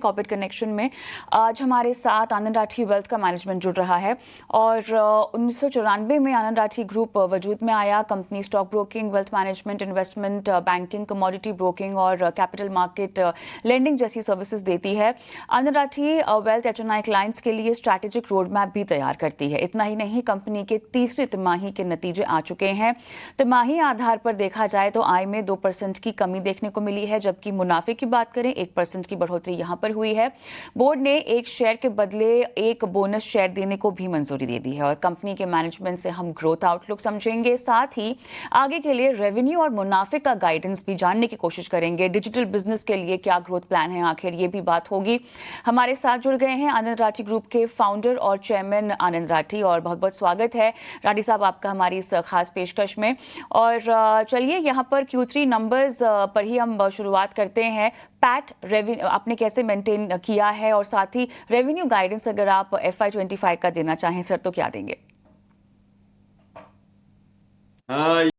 Corporate connection में आज हमारे साथ आनंद राठी वेल्थ का मैनेजमेंट जुड़ रहा है और 1994 में आनंद राठी ग्रुप वजूद में आया। Company stock broking, wealth management, investment banking, commodity broking और कैपिटल मार्केट लेंडिंग जैसी सर्विसेज देती है। आनंद राठी वेल्थ एचएनआई क्लाइंट्स के लिए स्ट्रैटेजिक रोड मैप भी तैयार करती है। इतना ही नहीं, कंपनी के तीसरी तिमाही के नतीजे आ चुके हैं। तिमाही आधार पर देखा जाए तो आय में 2% की कमी देखने को मिली है, जबकि मुनाफे की बात करें 1% की बढ़ोतरी यहां पर हुई है। बोर्ड ने एक शेयर के बदले एक बोनस शेयर देने को भी मंजूरी दे दी है और कंपनी के मैनेजमेंट से हम ग्रोथ आउटलुक समझेंगे, साथ ही आगे के लिए रेवेन्यू और मुनाफे का गाइडेंस भी जानने की कोशिश करेंगे। डिजिटल बिजनेस के लिए क्या ग्रोथ प्लान है, आखिर ये भी बात होगी। हमारे साथ जुड़ गए हैं आनंद राठी ग्रुप के फाउंडर और चेयरमैन आनंद राठी, और बहुत बहुत स्वागत है राठी साहब आपका हमारी इस खास पेशकश में। और चलिए यहाँ पर Q3 नंबर्स पर ही हम शुरुआत करते हैं। पैट रेवेन्यू आपने कैसे मेंटेन किया है, और साथ ही रेवेन्यू गाइडेंस अगर आप FY25 का देना चाहें सर तो क्या देंगे?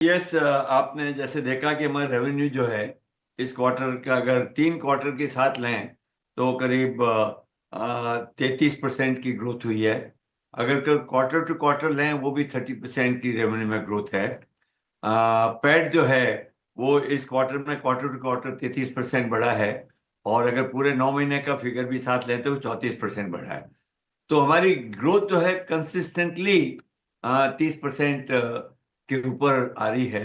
यस, आपने जैसे देखा कि हमारा रेवेन्यू जो है इस क्वार्टर का अगर 3 क्वार्टर के साथ लें तो करीब 33% की ग्रोथ हुई है। अगर क्वार्टर टू क्वार्टर लें वो भी 30% की रेवेन्यू में ग्रोथ है। पैट जो है वो इस क्वार्टर टू क्वार्टर 33% बढ़ा है, और अगर पूरे 9 महीने का फिगर भी साथ लें तो 34% बढ़ा है। तो हमारी ग्रोथ जो है कंसिस्टेंटली 30% के ऊपर आ रही है।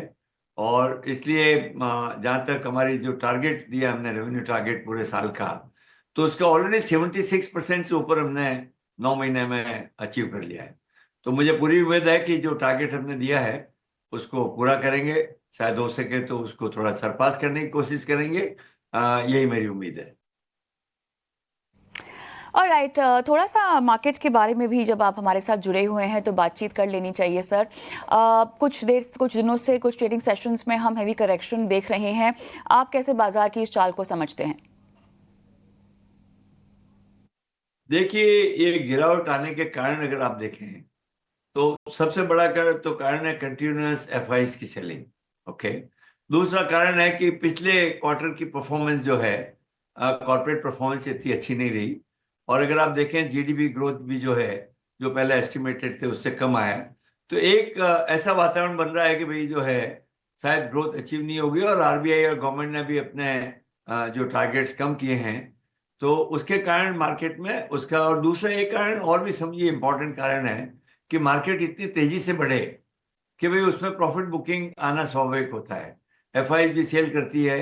और इसलिए जहाँ तक हमारी जो टारगेट दिया हमने, रेवेन्यू टारगेट पूरे साल का, तो उसका ऑलरेडी 76% से ऊपर हमने 9 महीने में अचीव कर लिया है। तो मुझे पूरी उम्मीद है कि जो टारगेट हमने दिया है उसको पूरा करेंगे, शायद हो सके तो उसको थोड़ा सरपास करने की कोशिश करेंगे। यही मेरी उम्मीद है। ऑलराइट, थोड़ा सा मार्केट के बारे में भी जब आप हमारे साथ जुड़े हुए हैं तो बातचीत कर लेनी चाहिए सर। कुछ दिनों से कुछ ट्रेडिंग सेशंस में हम हैवी करेक्शन देख रहे हैं। आप कैसे बाजार की इस चाल को समझते हैं? देखिए, ये गिरावट आने के कारण अगर आप देखें तो सबसे बड़ा कारण है कंटिन्यूअस एफआईज की सेलिंग। ओके। दूसरा कारण है कि पिछले क्वार्टर की परफॉर्मेंस जो है, कॉर्पोरेट परफॉर्मेंस इतनी अच्छी नहीं रही, और अगर आप देखें जीडीपी ग्रोथ भी जो है, जो पहले एस्टिमेटेड थे उससे कम आया। तो एक ऐसा वातावरण बन रहा है कि भाई जो है शायद ग्रोथ अचीव नहीं होगी, और आरबीआई और गवर्नमेंट ने भी अपने जो टारगेट्स कम किए हैं, तो उसके कारण मार्केट में उसका। और दूसरा एक कारण और भी समझिए इंपॉर्टेंट कारण है कि मार्केट इतनी तेजी से बढ़े कि भाई उसमें प्रॉफिट बुकिंग आना स्वाभाविक होता है। एफआईज भी सेल करती है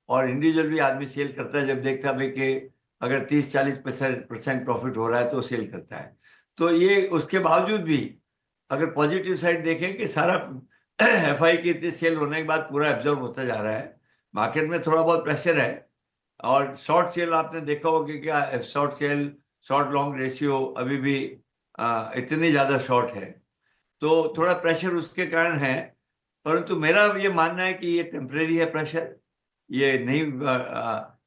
और इंडिविजुअल भी आदमी सेल करता है, जब देखता है भाई कि अगर 30-40% प्रॉफिट हो रहा है तो सेल करता है। तो ये उसके बावजूद भी अगर पॉजिटिव साइड देखें कि सारा एफआई की इतनी सेल होने के बाद पूरा एब्जॉर्ब होता जा रहा है, मार्केट में थोड़ा बहुत प्रेशर है। और शॉर्ट सेल आपने देखा होगा कि क्या short cell short long ratio अभी भी इतनी ज़्यादा शॉर्ट है, तो थोड़ा प्रेशर उसके कारण है। परंतु मेरा ये मानना है कि ये टेम्परेरी है प्रेशर, ये नहीं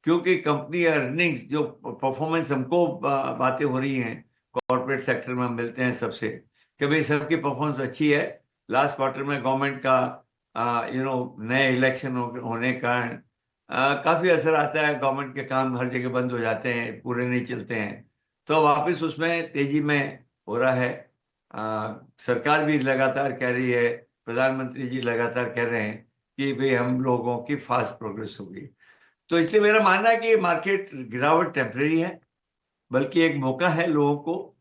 क्योंकि कंपनी अर्निंग्स जो परफॉर्मेंस हमको बातें हो रही हैं कॉर्पोरेट सेक्टर में, हम मिलते हैं सबसे कि भाई सबकी परफॉर्मेंस अच्छी है। लास्ट क्वार्टर में गवर्नमेंट का नए इलेक्शन होने के कारण काफ़ी असर आता है। गवर्नमेंट के काम हर जगह बंद हो जाते हैं, पूरे नहीं चलते हैं, तो वापस उसमें तेजी में हो रहा है। सरकार भी लगातार कह रही है, प्रधानमंत्री जी लगातार कह रहे हैं कि भाई हम लोगों की फास्ट प्रोग्रेस होगी। तो इसलिए मेरा मानना है कि मार्केट गिरावट टेम्परेरी है, बल्कि एक मौका है लोगों को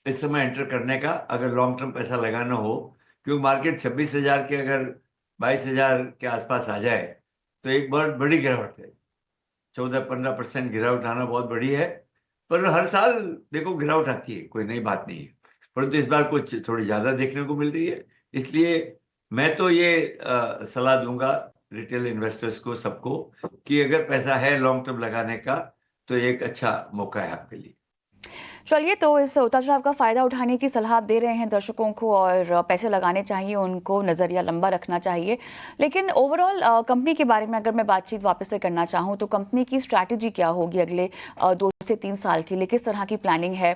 इस समय एंटर करने का, अगर लॉन्ग टर्म पैसा लगाना हो। क्योंकि मार्केट 26,000 के अगर 22,000 के आसपास आ जाए तो एक बहुत बड़ी गिरावट है। 14-15% गिरावट आना बहुत बड़ी है। पर हर साल देखो गिरावट आती है, कोई नई बात नहीं है, परंतु इस बार कुछ थोड़ी ज़्यादा देखने को मिल रही है। इसलिए मैं तो ये सलाह दूंगा रिटेल इन्वेस्टर्स को, सबको, कि अगर पैसा है लॉन्ग टर्म लगाने का तो एक अच्छा मौका है आपके लिए। चलिए, तो इस उतार चढ़ाव का फायदा उठाने की सलाह आप दे रहे हैं दर्शकों को, और पैसे लगाने चाहिए, उनको नज़रिया लंबा रखना चाहिए। लेकिन ओवरऑल कंपनी के बारे में अगर मैं बातचीत वापस से करना चाहूँ तो कंपनी की स्ट्रैटेजी क्या होगी अगले 2 से 3 साल के लिए? किस तरह की प्लानिंग है?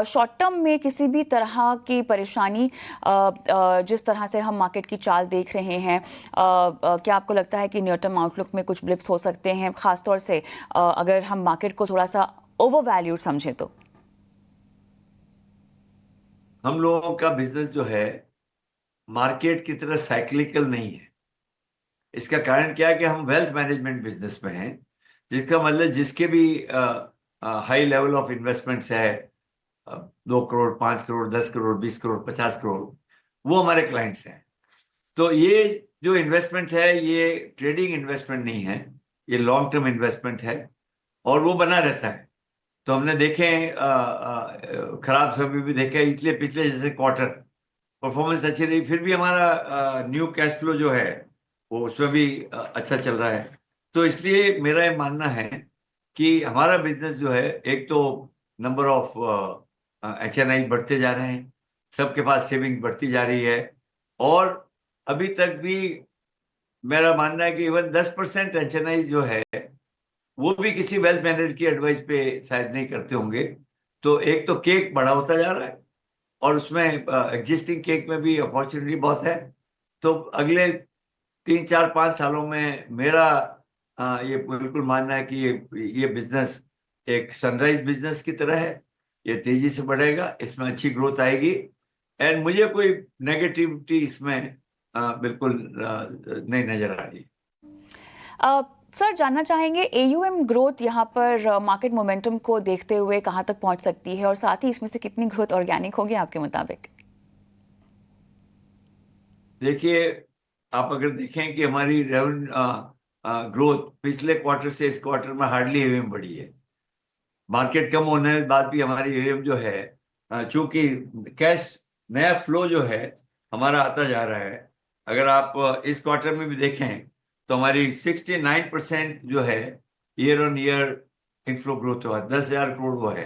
शॉर्ट टर्म में किसी भी तरह की परेशानी, जिस तरह से हम मार्केट की चाल देख रहे हैं, क्या आपको लगता है कि नियर टर्म आउटलुक में कुछ ब्लिप्स हो सकते हैं, खासतौर से अगर हम मार्केट को थोड़ा सा ओवर वैल्यूड समझे तो? हम लोगों का बिजनेस जो है मार्केट की तरह साइक्लिकल नहीं है। इसका कारण क्या है कि हम वेल्थ मैनेजमेंट बिजनेस में हैं, जिसका मतलब जिसके भी हाई लेवल ऑफ इन्वेस्टमेंट्स है, 2 करोड़, 5 करोड़, 10 करोड़, 20 करोड़, 50 करोड़, वो हमारे क्लाइंट्स हैं। तो ये जो इन्वेस्टमेंट है ये ट्रेडिंग इन्वेस्टमेंट नहीं है, ये लॉन्ग टर्म इन्वेस्टमेंट है और वो बना रहता है। तो हमने देखे खराब समय भी देखे, इसलिए पिछले जैसे क्वार्टर परफॉर्मेंस अच्छी रही, फिर भी हमारा न्यू कैश फ्लो जो है वो उसमें भी अच्छा चल रहा है। तो इसलिए मेरा ये मानना है कि हमारा बिजनेस जो है, एक तो नंबर ऑफ HNI बढ़ते जा रहे हैं, सबके पास सेविंग बढ़ती जा रही है, और अभी तक भी मेरा मानना है कि इवन 10% HNI जो है वो भी किसी वेल्थ मैनेजर की एडवाइस पे शायद नहीं करते होंगे। तो एक तो केक बड़ा होता जा रहा है और उसमें एग्जिस्टिंग केक में भी अपॉर्चुनिटी बहुत है। तो अगले 3 4 5 सालों में मेरा ये बिल्कुल मानना है कि ये बिजनेस एक सनराइज बिजनेस की तरह है, ये तेजी से बढ़ेगा, इसमें अच्छी ग्रोथ आएगी। एंड मुझे कोई नेगेटिविटी इसमें बिल्कुल नहीं नजर आ रही। सर, जानना चाहेंगे एयूएम ग्रोथ यहाँ पर मार्केट मोमेंटम को देखते हुए कहाँ तक पहुँच सकती है, और साथ ही इसमें से कितनी ग्रोथ ऑर्गेनिक होगी आपके मुताबिक? देखिए, आप अगर देखें कि हमारी रेवेन्यू ग्रोथ पिछले क्वार्टर से इस क्वार्टर में हार्डली एयूएम बढ़ी है। मार्केट कम होने के बाद भी हमारी एयूएम जो है, चूंकि कैश नया फ्लो जो है हमारा आता जा रहा है। अगर आप इस क्वार्टर में भी देखें तो हमारी 69% जो है year on year inflow growth हुआ, 10,000 करोड़ वो है।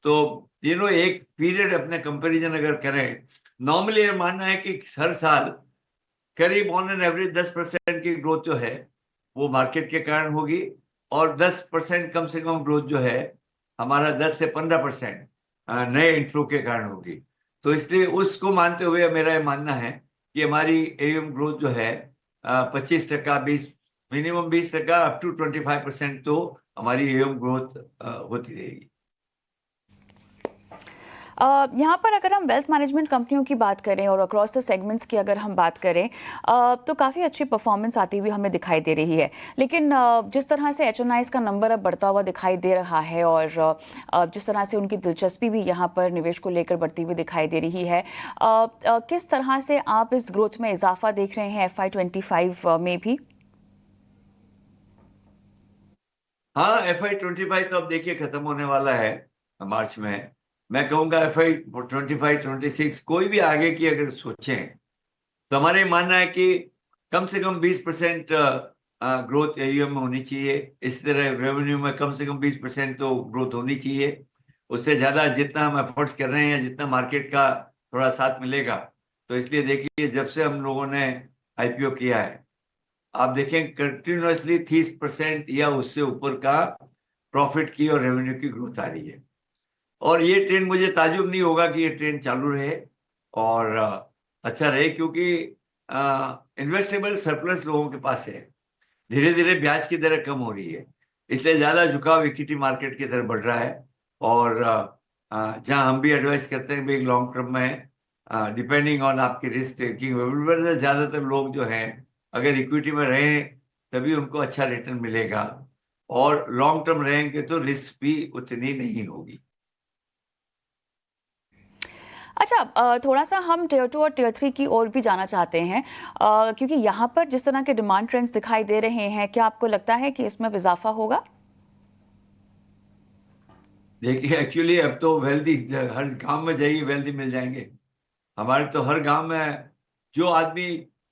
तो एक पीरियड अपने कंपैरिजन अगर करें, नॉर्मली ये मानना है कि हर साल करीब ऑन एन एवरेज 10% की ग्रोथ जो है वो मार्केट के कारण होगी, और 10% कम से कम ग्रोथ जो है हमारा 10 से 15% नए इनफ्लो के कारण होगी। तो इसलिए उसको मानते हुए मेरा ये मानना है कि हमारी एयूएम ग्रोथ जो है 25%, 20, मिनिमम 20% अप टू 25% तो हमारी एयूएम ग्रोथ होती रहेगी। यहाँ पर अगर हम वेल्थ मैनेजमेंट कंपनियों की बात करें और अक्रॉस द सेगमेंट्स की अगर हम बात करें, तो काफ़ी अच्छी परफॉर्मेंस आती हुई हमें दिखाई दे रही है। लेकिन जिस तरह से HNIs का नंबर अब बढ़ता हुआ दिखाई दे रहा है, और जिस तरह से उनकी दिलचस्पी भी यहाँ पर निवेश को लेकर बढ़ती हुई दिखाई दे रही है, किस तरह से आप इस ग्रोथ में इजाफा देख रहे हैं FY25 में भी? हाँ, FY25 तो अब देखिए खत्म होने वाला है मार्च में। मैं कहूंगा FY25 26 कोई भी आगे की अगर सोचें तो हमारे मानना है कि कम से कम 20% ग्रोथ एयूएम में होनी चाहिए। इस तरह रेवेन्यू में कम से कम 20% तो ग्रोथ होनी चाहिए। उससे ज्यादा जितना हम एफर्ट्स कर रहे हैं, जितना मार्केट का थोड़ा साथ मिलेगा। तो इसलिए देखिए, जब से हम लोगों ने IPO किया है, आप देखें कंटिन्यूअसली 30% या उससे ऊपर का प्रॉफिट की और रेवेन्यू की ग्रोथ आ रही है। और ये ट्रेंड, मुझे ताज्जुब नहीं होगा कि ये ट्रेंड चालू रहे और अच्छा रहे, क्योंकि इन्वेस्टेबल सरप्लस लोगों के पास है। धीरे धीरे ब्याज की दर कम हो रही है, इसलिए ज्यादा झुकाव इक्विटी मार्केट की तरफ बढ़ रहा है। और जहां हम भी एडवाइस करते हैं भाई लॉन्ग टर्म में, डिपेंडिंग ऑन आपकी रिस्क टेकिंग, ज्यादातर लोग जो हैं अगर इक्विटी में रहें तभी उनको अच्छा रिटर्न मिलेगा, और लॉन्ग टर्म रहेंगे तो रिस्क भी उतनी नहीं होगी। अच्छा, थोड़ा सा हम टियर 2 और टियर 3 की ओर भी जाना चाहते हैं, क्योंकि यहाँ पर जिस तरह के डिमांड ट्रेंड्स दिखाई दे रहे हैं, क्या आपको लगता है कि इसमें इजाफा होगा? देखिए, एक्चुअली अब तो वेल्दी हर गांव में जाइए वेल्दी मिल जाएंगे। हमारे तो हर गांव में जो आदमी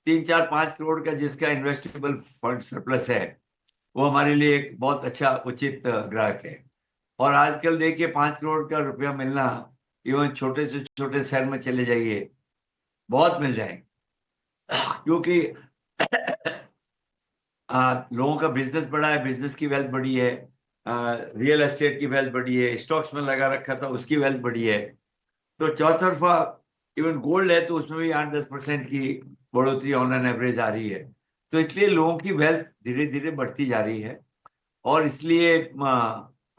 3 4 5 करोड़ का जिसका इन्वेस्टेबल फंड सरप्लस है, वो हमारे लिए एक बहुत अच्छा उचित ग्राहक है। और आजकल देखिए 5 करोड़ का रुपया मिलना, इवन छोटे से छोटे शहर में चले जाइए बहुत मिल जाएंगे। क्योंकि लोगों का बिजनेस बढ़ा है, बिजनेस की वेल्थ बढ़ी है, रियल एस्टेट की वेल्थ बढ़ी है, स्टॉक्स में लगा रखा था उसकी वेल्थ बढ़ी है। तो चौतरफा इवन गोल्ड है तो उसमें भी 8 10% की बढ़ोतरी ऑन एन एवरेज आ रही है। तो इसलिए लोगों की वेल्थ धीरे धीरे बढ़ती जा रही है, और इसलिए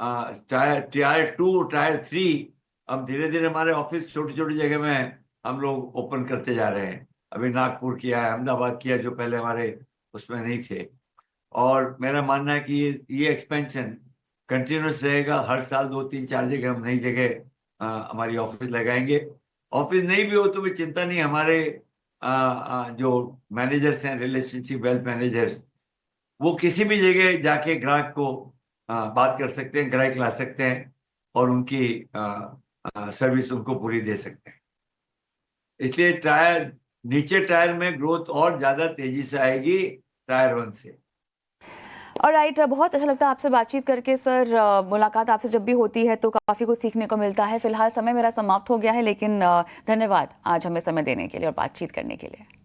टायर 2, टायर 3, अब धीरे धीरे हमारे ऑफिस छोटी छोटी जगह में हम लोग ओपन करते जा रहे हैं। अभी नागपुर किया है, अहमदाबाद किया, जो पहले हमारे उसमें नहीं थे। और मेरा मानना है कि ये एक्सपेंशन कंटिन्यूस रहेगा। हर साल 2, 3, 4 जगह हम नई जगह हमारी ऑफिस लगाएंगे। ऑफिस नहीं भी हो तो भी चिंता नहीं, हमारे जो मैनेजर्स हैं, रिलेशनशिप वेल्थ मैनेजर्स, वो किसी भी जगह जाके ग्राहक को बात कर सकते हैं, ग्राहक ला सकते हैं और उनकी सर्विस उनको पूरी दे सकते हैं। इसलिए नीचे टायर में ग्रोथ और ज्यादा तेजी से आएगी टायर 1 से। ऑलराइट, बहुत अच्छा लगता है आपसे बातचीत करके सर। मुलाकात आपसे जब भी होती है तो काफ़ी कुछ सीखने को मिलता है। फिलहाल समय मेरा समाप्त हो गया है, लेकिन धन्यवाद आज हमें समय देने के लिए और बातचीत करने के लिए।